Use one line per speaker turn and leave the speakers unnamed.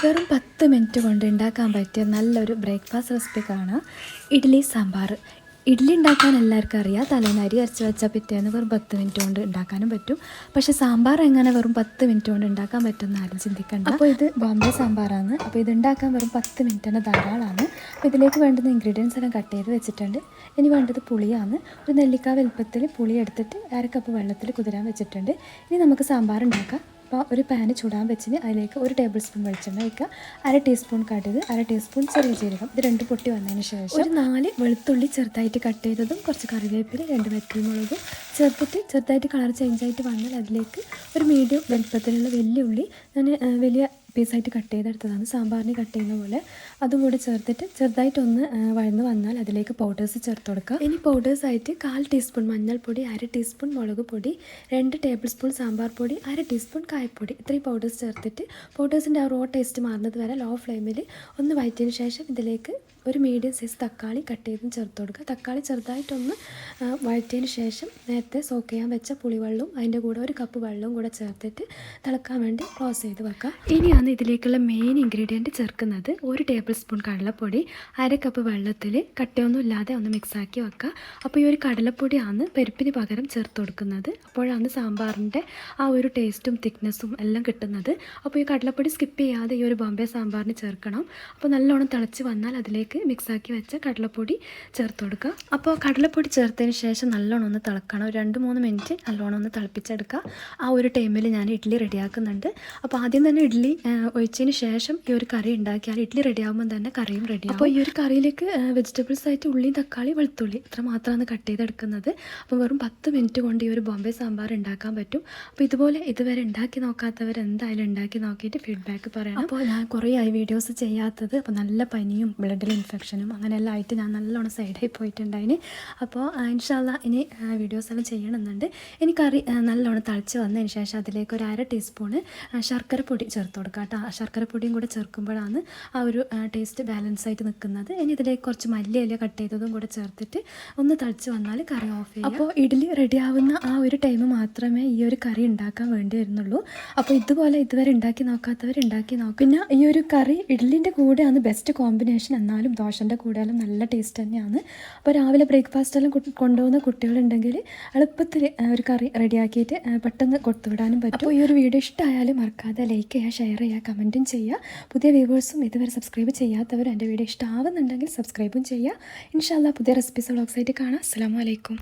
വെറും 10 മിനിറ്റ് കൊണ്ട് ഉണ്ടാക്കാൻ പറ്റിയ നല്ലൊരു ബ്രേക്ക്ഫാസ്റ്റ് റെസിപ്പി കാണാം. ഇഡ്ഡലി സാമ്പാർ. ഇഡ്ഡലി ഉണ്ടാക്കാൻ എല്ലാവർക്കും അറിയാം. തലേന്ന് അരി അരച്ച് വെച്ചാൽ പിറ്റേന്ന് വെറും 10 മിനിറ്റ് കൊണ്ട് ഉണ്ടാക്കാനും പറ്റും. പക്ഷേ സാമ്പാർ എങ്ങനെ വെറും 10 മിനിറ്റ് കൊണ്ട് ഉണ്ടാക്കാൻ പറ്റുമെന്ന് ആരും ചിന്തിക്കണ്ട. അപ്പോൾ ഇത് ബോംബെ സാമ്പാറാണ്. അപ്പോൾ ഇത് ഉണ്ടാക്കാൻ വെറും 10 മിനിറ്റ് തന്നെ ധാരാളമാണ്. അപ്പോൾ ഇതിലേക്ക് വേണ്ടുന്ന ഇൻഗ്രീഡിയൻസ് എല്ലാം കട്ട് ചെയ്ത് വെച്ചിട്ടുണ്ട്. ഇനി വേണ്ടത് പുളിയാണ്. ഒരു നെല്ലിക്ക വലുപ്പത്തിൽ പുളി എടുത്തിട്ട് 1/2 കപ്പ് വെള്ളത്തിൽ കുതിരാൻ വെച്ചിട്ടുണ്ട്. ഇനി നമുക്ക് സാമ്പാർ ഉണ്ടാക്കാം. അപ്പോൾ ഒരു പാന് ചൂടാൻ വെച്ചിന് അതിലേക്ക് 1 ടേബിൾ സ്പൂൺ വെളിച്ചെണ്ണ വയ്ക്കുക, 1/2 ടീസ്പൂൺ കടുക്, 1/2 ടീസ്പൂൺ ചെറിയ ജീരകം, ഇത് 2 പൊട്ടി വന്നതിന് ശേഷം ഒരു 4 വെളുത്തുള്ളി ചെറുതായിട്ട് കട്ട് ചെയ്തതും കുറച്ച് കറിവേപ്പില 2 വറ്റൽമുളകും ചേർത്തിട്ട് ചെറുതായിട്ട് കളർ ചേഞ്ചായിട്ട് വന്നാൽ അതിലേക്ക് ഒരു മീഡിയം വലുപ്പത്തിലുള്ള വലിയ ഉള്ളി ഞാൻ വലിയ പീസായിട്ട് കട്ട് ചെയ്തെടുത്തതാണ്, സാമ്പാറിന് കട്ട് ചെയ്യുന്ന പോലെ. അതും കൂടി ചേർത്തിട്ട് ചെറുതായിട്ടൊന്ന് വഴന്ന് വന്നാൽ അതിലേക്ക് പൗഡേഴ്സ് ചേർത്ത് കൊടുക്കുക. ഇനി പൗഡേഴ്സായിട്ട് 1/4 ടീസ്പൂൺ മഞ്ഞൾപ്പൊടി, 1/2 ടീസ്പൂൺ മുളക് പൊടി, 2 ടേബിൾ സ്പൂൺ സാമ്പാർ പൊടി, 1/2 ടീസ്പൂൺ കായപ്പൊടി, ഇത്രയും പൗഡേഴ്സ് ചേർത്തിട്ട് പൗഡേഴ്സിൻ്റെ ആ റോ ടേസ്റ്റ് മാറുന്നത് വരെ ലോ ഫ്ലെയിമിൽ ഒന്ന് വഴറ്റിയതിന് ശേഷം ഇതിലേക്ക് ഒരു മീഡിയം സൈസ് തക്കാളി കട്ട് ചെയ്തും ചേർത്ത് കൊടുക്കുക. തക്കാളി ചെറുതായിട്ടൊന്ന് വഴറ്റിയതിന് ശേഷം നേരത്തെ സോക്ക് ചെയ്യാൻ വെച്ച പുളിവെള്ളവും അതിൻ്റെ കൂടെ 1 കപ്പ് വെള്ളവും കൂടെ ചേർത്തിട്ട് തിളക്കാൻ വേണ്ടി ക്ലോസ് ചെയ്ത് വെക്കുക. ഇനിയാണ് ഇതിലേക്കുള്ള മെയിൻ ഇൻഗ്രീഡിയൻറ്റ് ചേർക്കുന്നത്. 1 ടേബിൾ സ്പൂൺ കടലപ്പൊടി, 1/2 കപ്പ് വെള്ളത്തിൽ കട്ടയൊന്നും ഇല്ലാതെ ഒന്ന് മിക്സാക്കി വെക്കുക. അപ്പോൾ ഈ ഒരു കടലപ്പൊടിയാണ് പരിപ്പിന് പകരം ചേർത്ത് കൊടുക്കുന്നത്. അപ്പോഴാണ് സാമ്പാറിൻ്റെ ആ ഒരു ടേസ്റ്റും തിക്നെസ്സും എല്ലാം കിട്ടുന്നത്. അപ്പോൾ ഈ കടലപ്പൊടി സ്കിപ്പ് ചെയ്യാതെ ഈ ഒരു ബോംബെ സാമ്പാറിന് ചേർക്കണം. അപ്പോൾ നല്ലോണം തിളച്ച് വന്നാൽ അതിലേക്ക് മിക്സാക്കി വെച്ച കടലപ്പൊടി ചേർത്ത് കൊടുക്കുക. അപ്പോൾ കടലപ്പൊടി ചേർത്തതിന് ശേഷം നല്ലോണം ഒന്ന് തിളക്കണം. 2-3 മിനിറ്റ് നല്ലോണം ഒന്ന് തിളപ്പിച്ചെടുക്കുക. ആ ഒരു ടൈമിൽ ഞാൻ ഇഡ്ഡലി റെഡിയാക്കുന്നുണ്ട്. അപ്പോൾ ആദ്യം തന്നെ ഇഡ്ഡലി ഒഴിച്ചതിന് ശേഷം ഈ ഒരു കറി ഉണ്ടാക്കിയാൽ ഇഡ്ഡലി റെഡിയാകുമ്പോൾ തന്നെ കറിയും റെഡിയാകും. അപ്പോൾ ഈ ഒരു കറിയിലേക്ക് വെജിറ്റബിൾസ് ആയിട്ട് ഉള്ളിയും തക്കാളി വെളുത്തുള്ളി ഇത്ര മാത്രമാണ് കട്ട് ചെയ്തെടുക്കുന്നത്. അപ്പോൾ വെറും 10 മിനിറ്റ് കൊണ്ട് ഈ ഒരു ബോംബെ സാമ്പാർ ഉണ്ടാക്കാൻ പറ്റും. അപ്പോൾ ഇതുപോലെ ഇതുവരെ ഉണ്ടാക്കി നോക്കാത്തവർ എന്തായാലും ഉണ്ടാക്കി നോക്കിയിട്ട് ഫീഡ്ബാക്ക് പറയണം. അപ്പോൾ ഞാൻ കുറേ ആയി വീഡിയോസ് ചെയ്യാത്തത്. അപ്പോൾ നല്ല പനിയും ബ്ലഡിൽ ഇൻഫെക്ഷനും അങ്ങനെയെല്ലാം ആയിട്ട് ഞാൻ നല്ലോണം സൈഡായി പോയിട്ടുണ്ടായിന്. അപ്പോൾ ഇൻഷാ അല്ലാ ഇനി വീഡിയോസ് എല്ലാം ചെയ്യണമെന്നുണ്ട്. ഇനി കറി നല്ലോണം തിളച്ച് വന്നതിന് ശേഷം അതിലേക്ക് ഒരു 1/2 ടീസ്പൂണ് ശർക്കര പൊടി ചേർത്ത് കൊടുക്കുക കേട്ടോ. ആ ശർക്കര പൊടിയും കൂടെ ചേർക്കുമ്പോഴാണ് ആ ഒരു ടേസ്റ്റ് ബാലൻസ് ആയിട്ട് നിൽക്കുന്നത്. ഇനി ഇതിലേക്ക് കുറച്ച് മല്ലിയില കട്ട് ചെയ്തതും കൂടെ ചേർത്തിട്ട് ഒന്ന് തിളച്ച് വന്നാൽ കറി ഓഫ് ചെയ്യുക. അപ്പോൾ ഇഡ്ഡലി റെഡിയാവുന്ന ആ ഒരു ടൈം മാത്രമേ ഈ ഒരു കറി ഉണ്ടാക്കാൻ വേണ്ടി വരുന്നുള്ളൂ. അപ്പോൾ ഇതുപോലെ ഇതുവരെ ഉണ്ടാക്കി നോക്കാത്തവർ ഉണ്ടാക്കി നോക്കും. പിന്നെ ഈ ഒരു കറി ഇഡ്ഡലിൻ്റെ കൂടെയാണ് ബെസ്റ്റ് കോമ്പിനേഷൻ. എന്നാലും ദോശൻ്റെ കൂടെയാലും നല്ല ടേസ്റ്റ് തന്നെയാണ്. അപ്പോൾ രാവിലെ ബ്രേക്ക്ഫാസ്റ്റെല്ലാം കൊണ്ടുപോകുന്ന കുട്ടികളുണ്ടെങ്കിൽ എളുപ്പത്തിൽ ഒരു കറി റെഡിയാക്കിയിട്ട് പെട്ടെന്ന് കൊടുത്തുവിടാനും പറ്റും. അപ്പോൾ ഈ ഒരു വീഡിയോ ഇഷ്ടമായാലും മറക്കാതെ ലൈക്ക് ചെയ്യുക, ഷെയർ ചെയ്യുക, കമൻറ്റും ചെയ്യുക. പുതിയ വ്യൂവേഴ്സും ഇതുവരെ സബ്സ്ക്രൈബ് ചെയ്യാത്തവർ എൻ്റെ വീഡിയോ ഇഷ്ടമാവുന്നുണ്ടെങ്കിൽ സബ്സ്ക്രൈബും ചെയ്യുക. ഇൻഷാ അല്ലാ പുതിയ റെസിപ്പീസ് വ്ളോഗ്സായിട്ട് കാണാം. അസ്സലാമു അലൈക്കും.